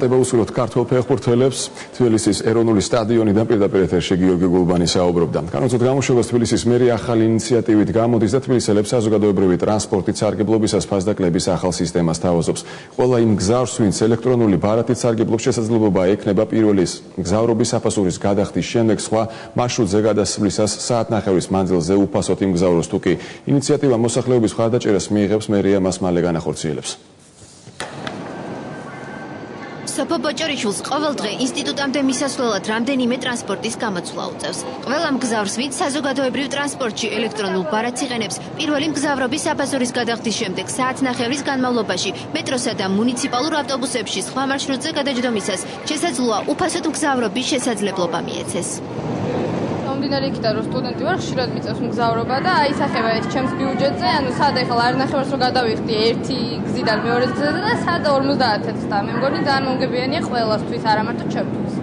უსულოთ ქართველ ფეხბურთელებს თბილისის ეროვნული სტადიონიდან პირდაპირ ეთერში გიორგი გულბანი საუბრობდა. განვაცოთ გამოშვებას თბილისის მერია ახალი ინიციატივით გამოდის და თბილისელებს საზოგადოებრივი ტრანსპორტით სარგებლობისას ფასდაკლების ახალ სისტემას თავაზობს. ყველა იმ გზარს, ვინც ელექტრონული ბარათით სარგებლობს, შესაძლებლობა ექნება პირველი გზავრობის საფასურის გადახდის შემდეგ სხვა მარშრუტზე გადასვლისას საათნახევრის მანძილზე უფასოდ იმგზავროს თუ კი ინიციატივა მოსახლეობის მხარდაჭერას მიიღებს, მერია მას მალე განახორციელებს. სოფო ბოჭორიშვილს ყოველდღე ინსტიტუტამდე მისასვლელად რამდენიმე ტრანსპორტის გამოცვლა უწევს. ყველა მგზავრს, ვინც საზოგადოებრივ ტრანსპორტში ელექტრონულ ბარათს იყენებს, პირველი მგზავრობის საფასურის გადახდის შემდეგ საათნახევრის განმავლობაში მეტროსა და მუნიციპალურ ავტობუსებში სხვა მარშრუტზე გადაჯდომისას შესაძლოა უფასოდ მგზავრობის შესაძლებლობა მიეცეს. მომდინარე იქიდან რომ სტუდენტი ვარ, ხშირად მიწევს მგზავრობა და აისახება ეს ჩემს ბიუჯეტზე, ანუ სად ახლა არნახევარს რო გადავიხდი ერთი გზიდან მეორე გზაზე და სად 50-ს და მე მგონი ძალიან მომგებიანია ყველასთვის, არა მარტო ჩემთვის.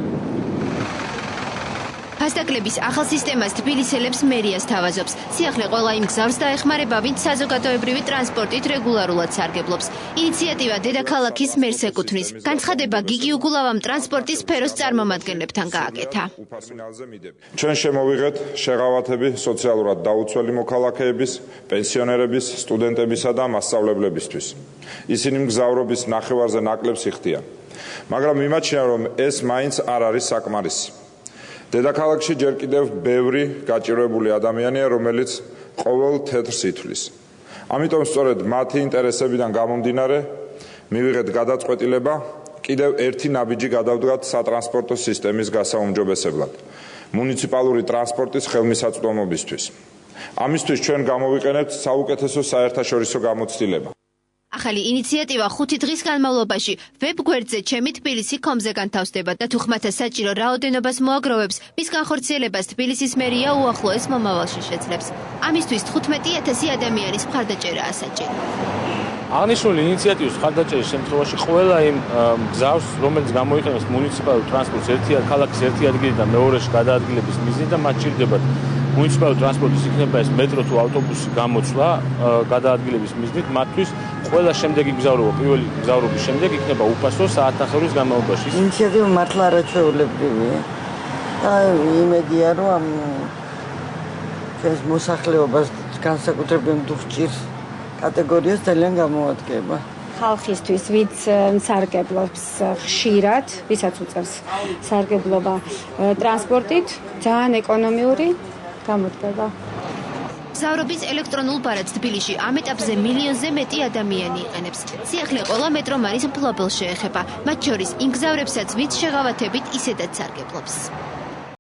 ფასდაკლების ახალ სისტემას თბილისელებს მერიას თავაზობს. სიახლე ყველა იმ გზავრს დაეხმარება, ვინც საზოგადოებრივი ტრანსპორტით რეგულარულად სარგებლობს. ინიციატივა დედაქალაქის მერს ეკუთვნის. განცხადება გიგი უგულავამ ტრანსპორტის სფეროს წარმომადგენლებთან გააკეთა. ჩვენ შემოვიღეთ შეღავათები სოციალურად დაუცველი მოქალაქეების, პენსიონერების, სტუდენტებისა და მასწავლებლებისთვის. ისინი მგზავრობის ნახევარზე ნაკლებს იხდიან. მაგრამ მიმაჩნია, რომ ეს მაინც არ არის საკმარისი. დედაქალაქში ჯერ კიდევ ბევრი გაჭირვებული ადამიანია, რომელიც ყოველ თეთრს ითვლის. ამიტომ სწორედ მათი ინტერესებიდან გამომდინარე, მივიღეთ გადაწყვეტილება კიდევ ერთი ნაბიჯი გადავდგათ სატრანსპორტო სისტემის გასაუმჯობესებლად, მუნიციპალური ტრანსპორტის ხელმისაწვდომობისთვის. ამისთვის ჩვენ გამოვიყენებთ საუკეთესო საერთაშორისო გამოცდილება. ახალი ინიციატივა 5 დღის განმავლობაში ვებ-გვერდზე ჩემი თბილისი კომზე განთავსდება და თუ ხმათა საჭირო რაოდენობას მოაგროვებს, მის განხორციელებას თბილისის მერია უახლოეს მომავალში შეძლებს. ამისთვის 15,000 ადამიანის მხარდაჭერაა საჭირო. აღნიშნული ინიციატივის მხარდაჭერის შემთხვევაში ყველა იმ გზავს, რომელიც გამოიყენებს მუნიციპალურ ტრანსპორტს ქალაქის ერთი ადგილიდან მეორეში გადაადგილების მიზნით და მათ სჭირდებათ მუნიციპალური ტრანსპორტის იქნება ეს მეტრო თუ ავტობუსი გამოცვლა გადაადგილების მიზნით, მათთვის ყველა შემდეგი გზავრობა პირველი გზავრობის შემდეგ იქნება უფასო საათნახევრის განმავლობაში. ინიციატივა მართლა არაჩვეულებრივია. და იმედია, რომ ეს მოსახლეობას განსაკუთრებით დუხჭირს კატეგორიას ძალიან გამოადგება. ხალხისთვის, ვინც სარგებლობს ხშირად, ვისაც უწევს სარგებლობა ტრანსპორტით, ძალიან ეკონომიური გამოდგება. გზავრობის ელექტრონულ ბარათს თბილისში ამ ეტაპზე მილიონზე მეტი ადამიანი იყენებს. სიახლე ყველა მეტრომანის მფლობელს შეეხება, მათ შორის იმ გზავრებსაც, ვინც შეღავათებით ისედაც სარგებლობს.